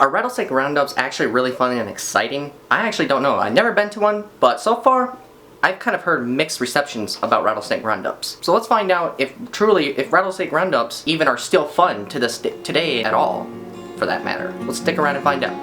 Are rattlesnake roundups actually really fun and exciting? I actually don't know. I've never been to one, but so far, I've kind of heard mixed receptions about rattlesnake roundups. So let's find out if rattlesnake roundups even are still fun to this today at all, for that matter. Let's stick around and find out.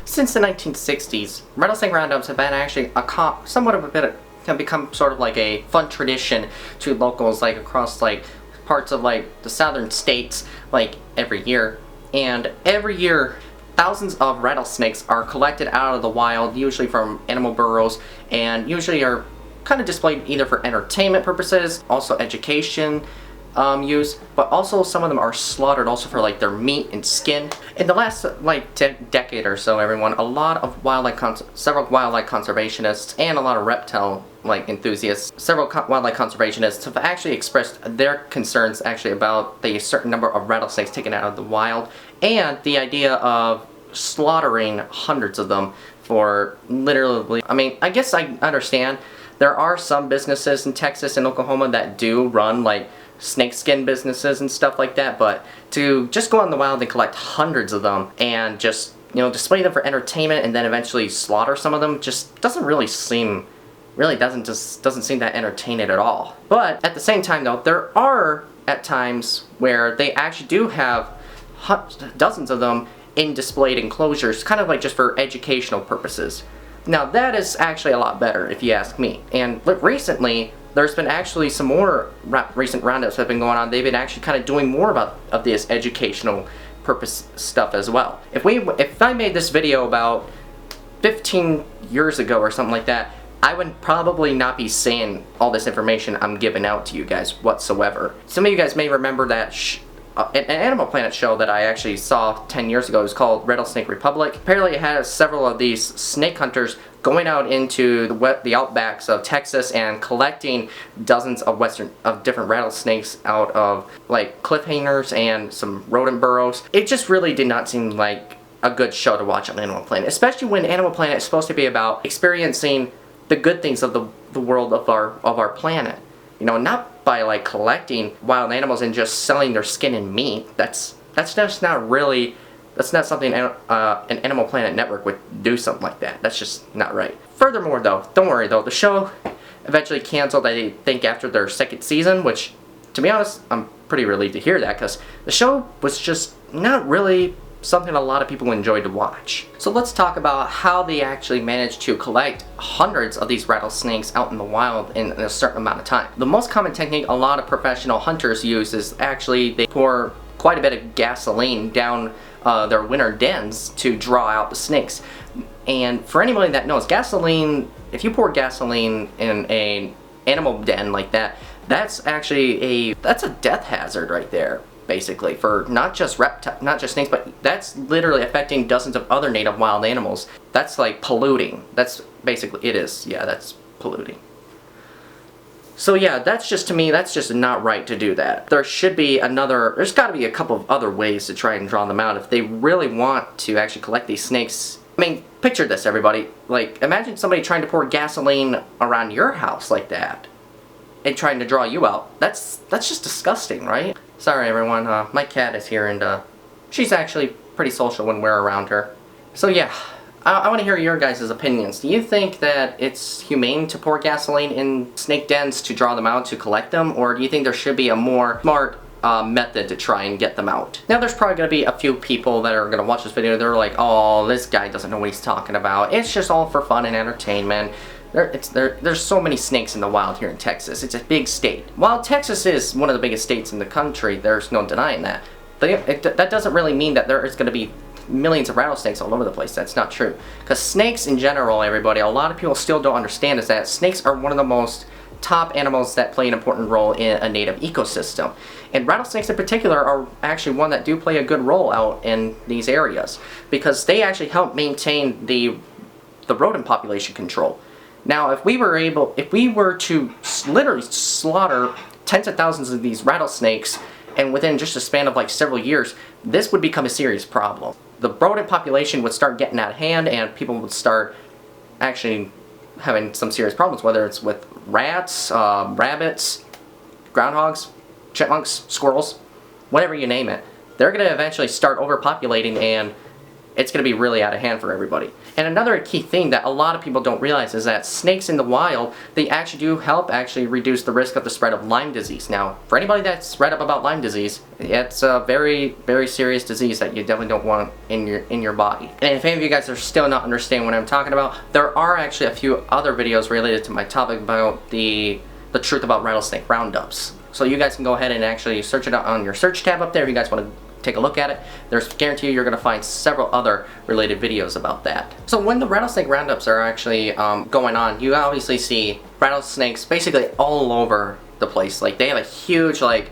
Since the 1960s, rattlesnake roundups have been actually have become sort of like a fun tradition to locals, like across like parts of like the southern states, like every year. And every year, thousands of rattlesnakes are collected out of the wild, usually from animal burrows, and usually are kind of displayed either for entertainment purposes, also education use, but also some of them are slaughtered also for like their meat and skin. In the last like decade or so, everyone, several wildlife conservationists and a lot of reptile enthusiasts, several wildlife conservationists have actually expressed their concerns actually about the certain number of rattlesnakes taken out of the wild and the idea of slaughtering hundreds of them for literally, I mean, I guess I understand there are some businesses in Texas and Oklahoma that do run like snakeskin businesses and stuff like that, but to just go out in the wild and collect hundreds of them and just, you know, display them for entertainment and then eventually slaughter some of them just doesn't seem that entertaining at all. But at the same time though, there are at times where they actually do have dozens of them in displayed enclosures, kind of like just for educational purposes. Now that is actually a lot better if you ask me. And recently, there's been actually some more recent roundups that have been going on. They've been actually kind of doing more of this educational purpose stuff as well. If I made this video about 15 years ago or something like that, I would probably not be saying all this information I'm giving out to you guys whatsoever. Some of you guys may remember that an Animal Planet show that I actually saw 10 years ago. It was called Rattlesnake Republic. Apparently it had several of these snake hunters going out into the outbacks of Texas and collecting dozens of different rattlesnakes out of like cliffhangers and some rodent burrows. It just really did not seem like a good show to watch on Animal Planet, especially when Animal Planet is supposed to be about experiencing the good things of the world of our planet. You know, not by like collecting wild animals and just selling their skin and meat. That's just not really. That's not something an Animal Planet network would do something like that. That's just not right. Furthermore though, don't worry though, the show eventually canceled, I think, after their second season, which, to be honest, I'm pretty relieved to hear that, because the show was just not really something a lot of people enjoyed to watch. So let's talk about how they actually managed to collect hundreds of these rattlesnakes out in the wild in a certain amount of time. The most common technique a lot of professional hunters use is actually they pour quite a bit of gasoline down their winter dens to draw out the snakes. And for anybody that knows, gasoline, if you pour gasoline in an animal den like that, that's actually that's a death hazard right there, basically, for not just snakes, but that's literally affecting dozens of other native wild animals. That's like polluting. That's basically, it is, yeah, that's polluting. So yeah, that's just, to me, that's just not right to do that. There's gotta be a couple of other ways to try and draw them out if they really want to actually collect these snakes. I mean, picture this, everybody. Like, imagine somebody trying to pour gasoline around your house like that and trying to draw you out. That's just disgusting, right? Sorry everyone, my cat is here and she's actually pretty social when we're around her. So yeah, I want to hear your guys' opinions. Do you think that it's humane to pour gasoline in snake dens to draw them out, to collect them? Or do you think there should be a more smart method to try and get them out? Now there's probably going to be a few people that are going to watch this video, they're like, oh, this guy doesn't know what he's talking about. It's just all for fun and entertainment. There's so many snakes in the wild here in Texas. It's a big state. While Texas is one of the biggest states in the country, there's no denying that. That doesn't really mean that there is going to be millions of rattlesnakes all over the place. That's not true. Because snakes in general, everybody, a lot of people still don't understand is that snakes are one of the most top animals that play an important role in a native ecosystem. And rattlesnakes in particular are actually one that do play a good role out in these areas, because they actually help maintain the rodent population control. Now, if we were to literally slaughter tens of thousands of these rattlesnakes, and within just a span of like several years, this would become a serious problem. The rodent population would start getting out of hand, and people would start actually having some serious problems, whether it's with rats, rabbits, groundhogs, chipmunks, squirrels, whatever you name it, they're going to eventually start overpopulating, and it's going to be really out of hand for everybody. And another key thing that a lot of people don't realize is that snakes in the wild, they actually do help actually reduce the risk of the spread of Lyme disease. Now, for anybody that's read up about Lyme disease, it's a very, very serious disease that you definitely don't want in your body. And if any of you guys are still not understanding what I'm talking about, there are actually a few other videos related to my topic about the truth about rattlesnake roundups. So you guys can go ahead and actually search it out on your search tab up there if you guys want to take a look at it. There's guarantee you're going to find several other related videos about that. So when the rattlesnake roundups are actually going on, you obviously see rattlesnakes basically all over the place. Like they have a huge like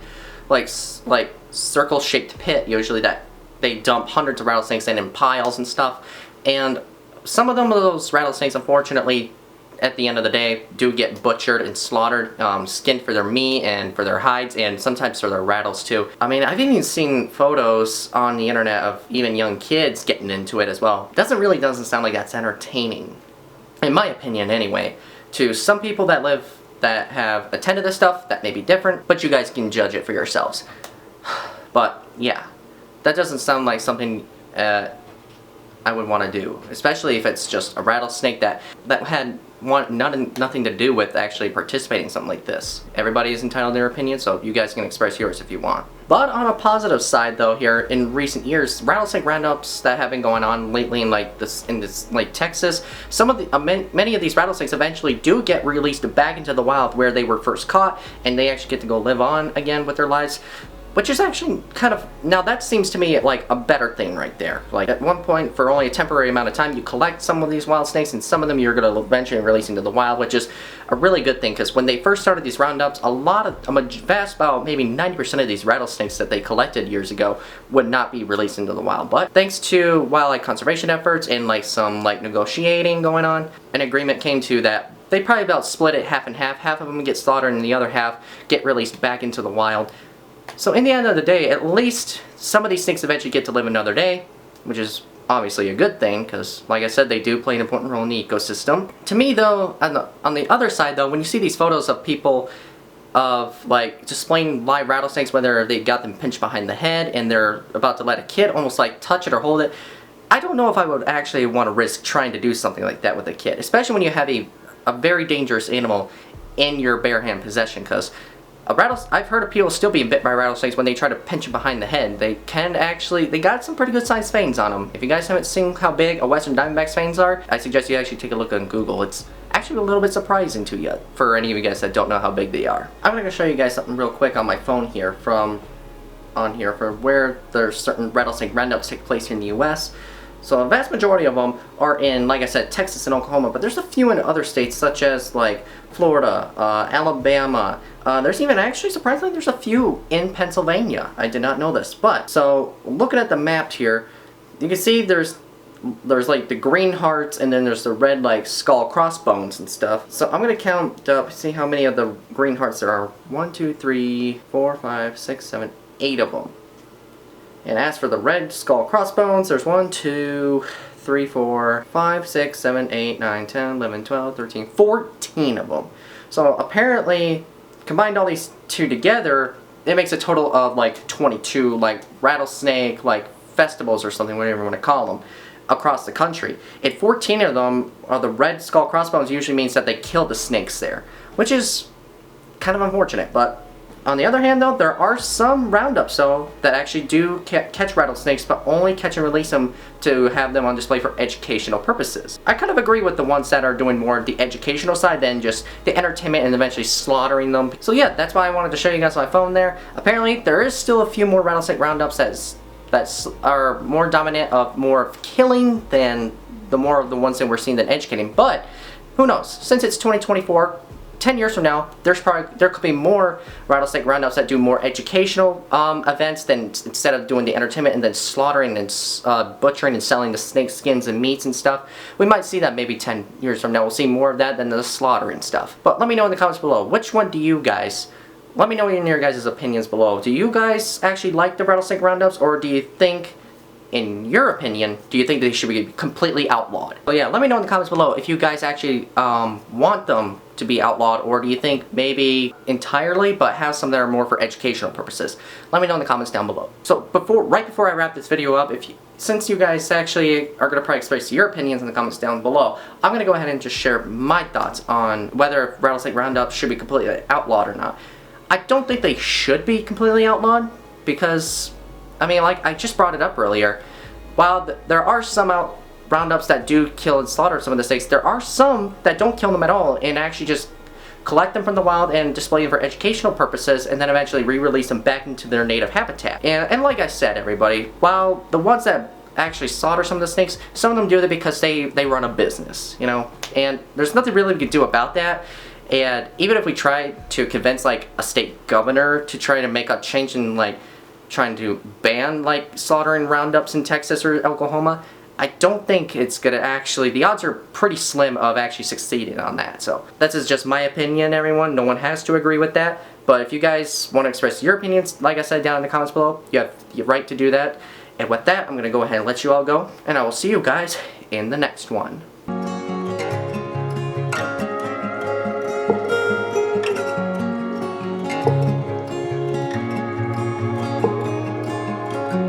circle-shaped pit usually that they dump hundreds of rattlesnakes in piles and stuff. And some of those rattlesnakes, unfortunately, at the end of the day, do get butchered and slaughtered, skinned for their meat and for their hides, and sometimes for their rattles too. I mean, I've even seen photos on the internet of even young kids getting into it as well. Doesn't sound like that's entertaining, in my opinion anyway. To some people that have attended this stuff, that may be different, but you guys can judge it for yourselves. But yeah, that doesn't sound like something I would want to do, especially if it's just a rattlesnake that had nothing to do with actually participating in something like this. Everybody is entitled to their opinion, so you guys can express yours if you want. But on a positive side though, here in recent years, rattlesnake roundups that have been going on lately in Texas, many of these rattlesnakes eventually do get released back into the wild where they were first caught, and they actually get to go live on again with their lives. Which is actually kind of, now that seems to me like a better thing right there. Like at one point, for only a temporary amount of time, you collect some of these wild snakes, and some of them you're going to eventually release into the wild, which is a really good thing, because when they first started these roundups, about maybe 90% of these rattlesnakes that they collected years ago would not be released into the wild. But thanks to wildlife conservation efforts and some negotiating going on, an agreement came to that they probably about split it half and half. Half of them get slaughtered and the other half get released back into the wild. So in the end of the day, at least some of these snakes eventually get to live another day, which is obviously a good thing, because like I said, they do play an important role in the ecosystem. To me though, on the other side though, when you see these photos of people of displaying live rattlesnakes, whether they got them pinched behind the head and they're about to let a kid almost touch it or hold it, I don't know if I would actually want to risk trying to do something like that with a kid, especially when you have a very dangerous animal in your bare hand possession, because I've heard of people still being bit by rattlesnakes when they try to pinch them behind the head. They got some pretty good sized fangs on them. If you guys haven't seen how big a Western Diamondback's fangs are, I suggest you actually take a look on Google. It's actually a little bit surprising to you, for any of you guys that don't know how big they are. I'm going to show you guys something real quick on my phone here for where there's certain rattlesnake roundups take place here in the US. So a vast majority of them are in, like I said, Texas and Oklahoma, but there's a few in other states such as Florida, Alabama. There's even actually, surprisingly, there's a few in Pennsylvania. I did not know this. But, so looking at the map here, you can see there's the green hearts, and then there's the red skull crossbones and stuff. So I'm gonna count up, see how many of the green hearts there are. 1, 2, 3, 4, 5, 6, 7, 8 of them. And as for the red skull crossbones, there's 1, 2, 3, 4, 5, 6, 7, 8, 9, 10, 11, 12, 13, 14 of them. So apparently, combined all these two together, it makes a total of 22 rattlesnake festivals or something, whatever you want to call them, across the country. And 14 of them are the red skull crossbones. Usually means that they killed the snakes there, which is kind of unfortunate. But on the other hand though, there are some roundups that actually do catch rattlesnakes, but only catch and release them to have them on display for educational purposes. I kind of agree with the ones that are doing more of the educational side than just the entertainment and eventually slaughtering them. So yeah, that's why I wanted to show you guys my phone there. Apparently there is still a few more rattlesnake roundups that are more dominant of more of killing than the more of the ones that we're seeing than educating. But who knows, since it's 2024, 10 years from now, there could be more rattlesnake roundups that do more educational events than instead of doing the entertainment and then slaughtering and butchering and selling the snake skins and meats and stuff. We might see that maybe 10 years from now. We'll see more of that than the slaughtering stuff. But let me know in the comments below, which one do you guys, let me know in your guys' opinions below. Do you guys actually like the rattlesnake roundups, or do you think in your opinion, do you think they should be completely outlawed? So yeah, let me know in the comments below if you guys actually want them to be outlawed, or do you think maybe entirely, but have some that are more for educational purposes? Let me know in the comments down below. So right before I wrap this video up, since you guys actually are going to probably express your opinions in the comments down below, I'm going to go ahead and just share my thoughts on whether Rattlesnake Roundups should be completely outlawed or not. I don't think they should be completely outlawed, because, I mean, like I just brought it up earlier, while there are some Roundups that do kill and slaughter some of the snakes, there are some that don't kill them at all and actually just collect them from the wild and display them for educational purposes, and then eventually re-release them back into their native habitat. And like I said, everybody, while the ones that actually slaughter some of the snakes, some of them do that because they run a business, you know, and there's nothing really we can do about that. And even if we try to convince like a state governor to try to make a change in like trying to ban like slaughtering Roundups in Texas or Oklahoma, I don't think it's gonna actually, the odds are pretty slim of actually succeeding on that. So that's just my opinion, everyone. No one has to agree with that. But if you guys want to express your opinions, like I said down in the comments below, you have the right to do that. And with that, I'm gonna go ahead and let you all go, and I will see you guys in the next one.